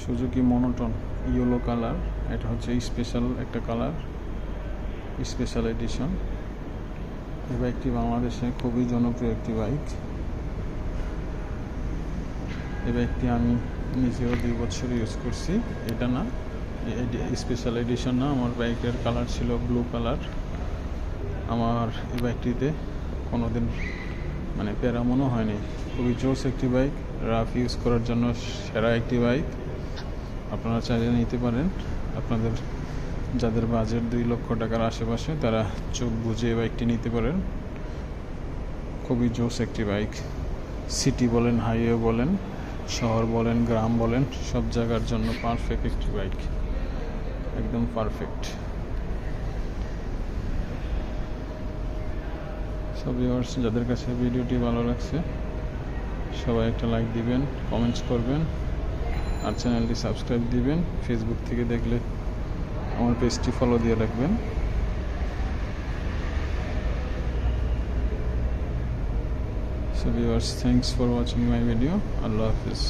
Suzuki monotone yellow colour. এটা হচ্ছে special একটা কালার, স্পেশাল এডিশন। এই বাইকটি বাংলাদেশে খুবই জনপ্রিয় একটি বাইক। এই বাইকটি আমি নিজেও 2 বছর ইউজ করছি। এটা না, স্পেশাল এডিশন না, আমার বাইকের কালার ছিল ব্লু কালার। আমার এই বাইকটিতে কোনোদিন প্যারা মনে হয়নি। খুবই জোস একটি বাইক, রাফ ইউজ করার জন্য সেরা একটি বাইক। আপনারা চাইলে নিতে পারেন। আপনাদের যাদের বাজেট 2 লক্ষ টাকার আশেপাশে, তারা চোখ বুঝে এই বাইকটি নিতে পারেন। খুবই জোস একটি বাইক। সিটি বলেন, হাইওয়ে বলেন, শহর বলেন, গ্রাম বলেন, সব জায়গার জন্য পারফেক্ট একটি বাইক, একদম পারফেক্ট। সো ভিউয়ার্স, যাদের কাছে ভিডিওটি ভালো লাগছে সবাই একটা লাইক দিবেন, কমেন্টস করবেন, আর চ্যানেলটি সাবস্ক্রাইব দিবেন। ফেসবুক থেকে দেখলে আমার পেজটি ফলো দিয়ে রাখবেন। So viewers, thanks for watching my video. Allah Hafiz.